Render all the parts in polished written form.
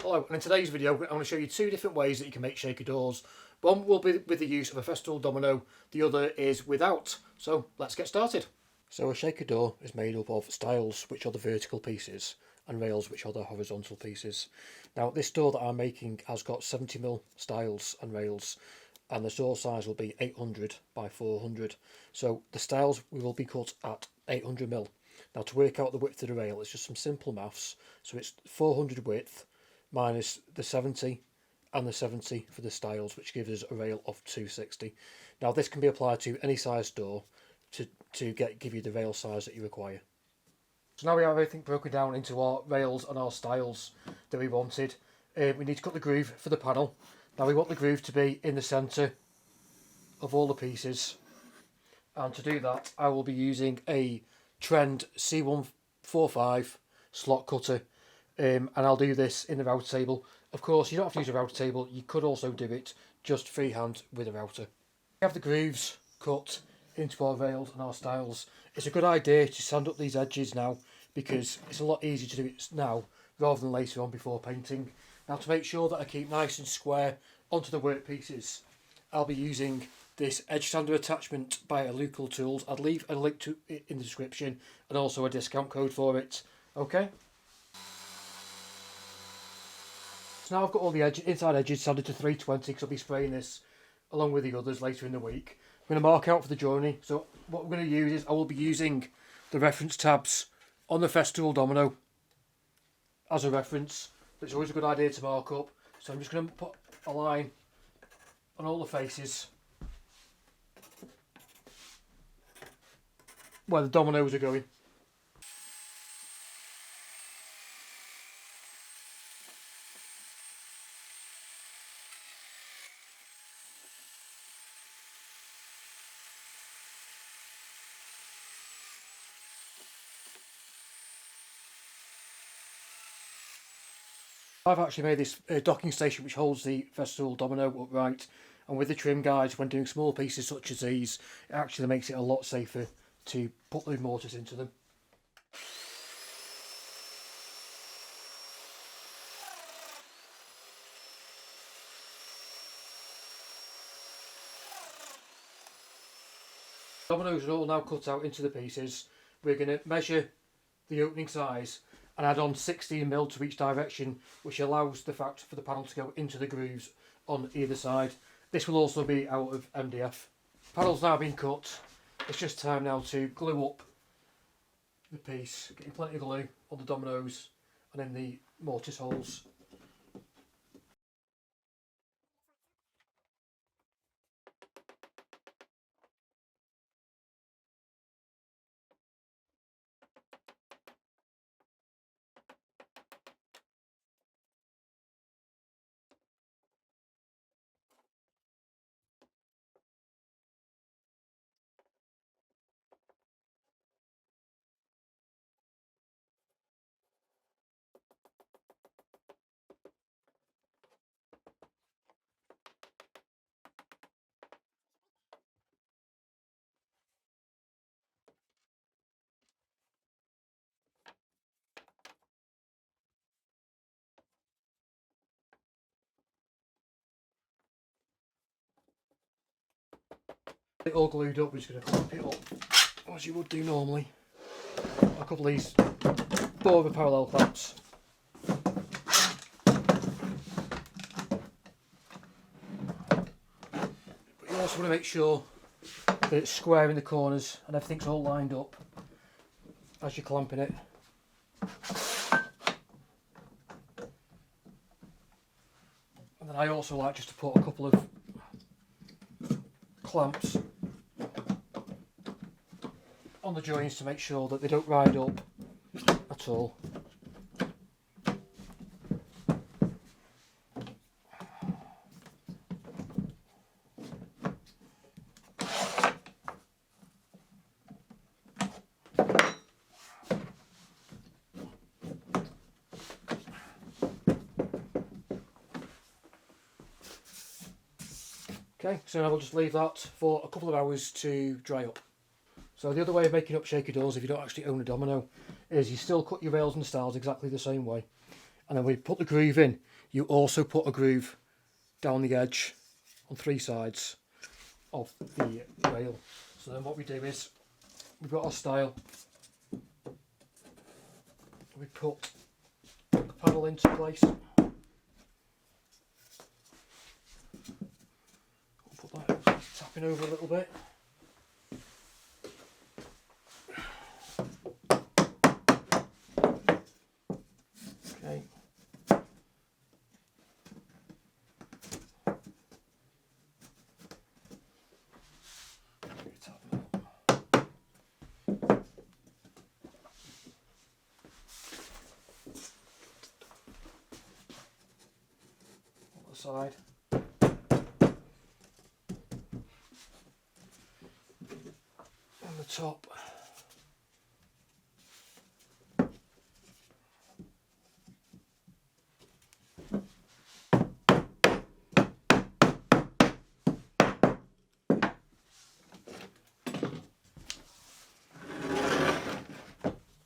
Hello, and in today's video I'm going to show you two different ways that you can make shaker doors. One will be with the use of a festool domino, the other is without. So let's get started. So a shaker door is made up of stiles, which are the vertical pieces, and rails, which are the horizontal pieces. Now this door that I'm making has got 70mm stiles and rails, and the door size will be 800 by 400. So the stiles will be cut at 800mm. Now to work out the width of the rail, it's just some simple maths. So it's 400 width minus the 70 and the 70 for the stiles, which gives us a rail of 260. Now this can be applied to any size door to give you the rail size that you require. So now we have everything broken down into our rails and our stiles that we wanted. We need to cut the groove for the panel. Now we want the groove to be in the centre of all the pieces, and to do that I will be using a Trend C145 slot cutter, and I'll do this in the router table. Of course you don't have to use a router table, you could also do it just freehand with a router. We have the grooves cut into our rails and our stiles. It's a good idea to sand up these edges now, because it's a lot easier to do it now rather than later on before painting. Now to make sure that I keep nice and square onto the workpieces, I'll be using this edge sander attachment by Local Tools. I'll leave a link to it in the description and also a discount code for it. Okay. So now I've got all the inside edges sanded to 320 because I'll be spraying this along with the others later in the week. I'm going to mark out for the journey. So what we're going to use is I will be using the reference tabs on the festool domino as a reference. It's always a good idea to mark up. So I'm just going to put a line on all the faces where the dominoes are going. I've actually made this docking station which holds the festool domino upright, and with the trim guides, when doing small pieces such as these, it actually makes it a lot safer to put the mortars into them. Dominoes are all now cut out into the pieces. We're going to measure the opening size and add on 16mm to each direction, which allows the fact for the panel to go into the grooves on either side. This will also be out of MDF. Panel's now been cut. It's just time now to glue up the piece, getting plenty of glue on the dominoes and in the mortise holes. It all glued up, we're just going to clamp it up as you would do normally. A couple of these 4 parallel clamps. But you also want to make sure that it's square in the corners and everything's all lined up as you're clamping it. And then I also like just to put a couple of clamps on the joints to make sure that they don't ride up at all. Okay, so now we'll just leave that for a couple of hours to dry up. So the other way of making up shaker doors, if you don't actually own a domino, is you still cut your rails and stiles exactly the same way. And then when you put the groove in, you also put a groove down the edge on 3 sides of the rail. So then what we do is, we've got our style, we put the panel into place. We'll put that tapping over a little bit. Okay. Side. On the top.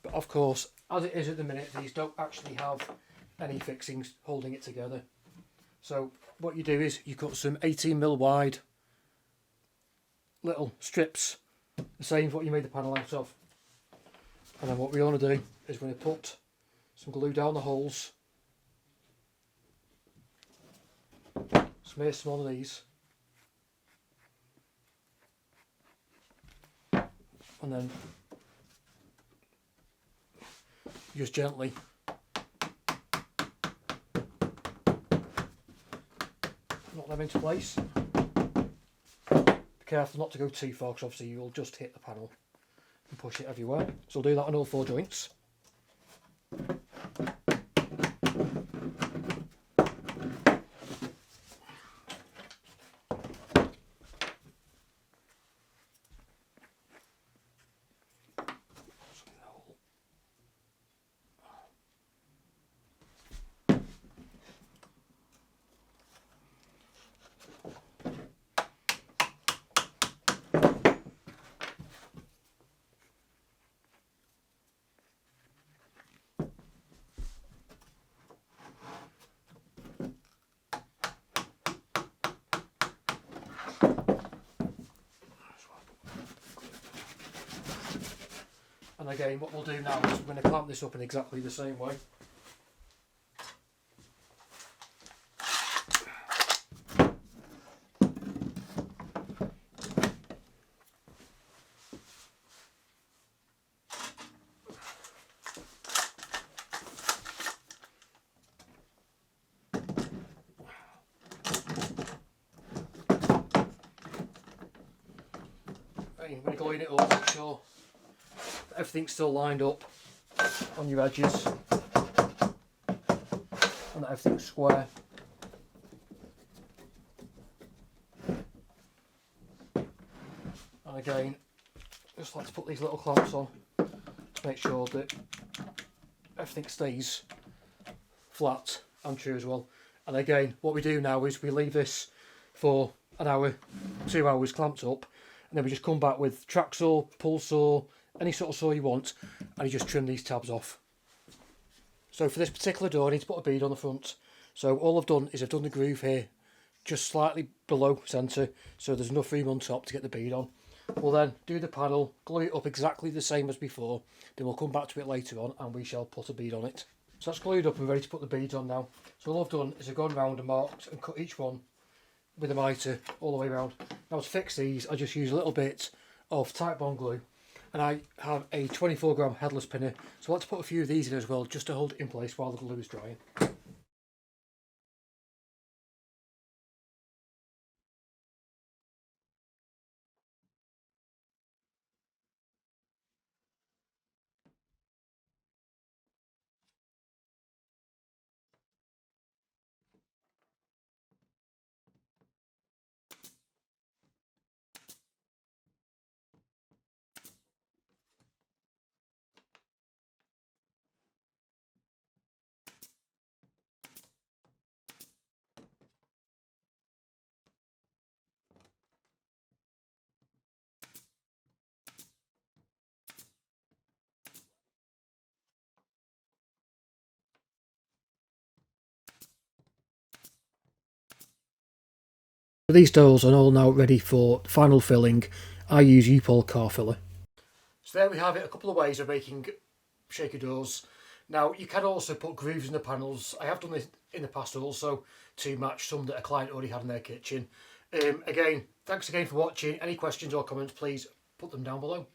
But of course, as it is at the minute, these don't actually have any fixings holding it together. So what you do is you cut some 18mm wide little strips, the same as what you made the panel out of. And then what we want to do is we're going to put some glue down the holes, smear some on these, and then just gently knock them into place. Be careful not to go too far, because obviously you'll just hit the panel and push it everywhere. So we'll do that on all 4 joints. And again, what we'll do now is we're going to clamp this up in exactly the same way. Again, we're going to gluing it up, make sure that everything's still lined up on your edges and that everything's square. And again, just like to put these little clamps on to make sure that everything stays flat and true as well. And again, what we do now is we leave this for an hour, 2 hours clamped up, and then we just come back with track saw, pull saw, any sort of saw you want, and you just trim these tabs off. So for this particular door, I need to put a bead on the front. So all I've done is I've done the groove here, just slightly below centre, so there's enough room on top to get the bead on. We'll then do the panel, glue it up exactly the same as before, then we'll come back to it later on and we shall put a bead on it. So that's glued up and ready to put the beads on now. So all I've done is I've gone round and marked and cut each one with a mitre all the way around. Now to fix these, I just use a little bit of tight bond glue, and I have a 24 gram headless pinner, so I like to put a few of these in as well just to hold it in place while the glue is drying. These doors are all now ready for final filling. I use hopw car filler. So there we have it, a couple of ways of making shaker doors. Now you can also put grooves in the panels. I have done this in the past also to match some that a client already had in their kitchen. Again, thanks again for watching. Any questions or comments, please put them down below.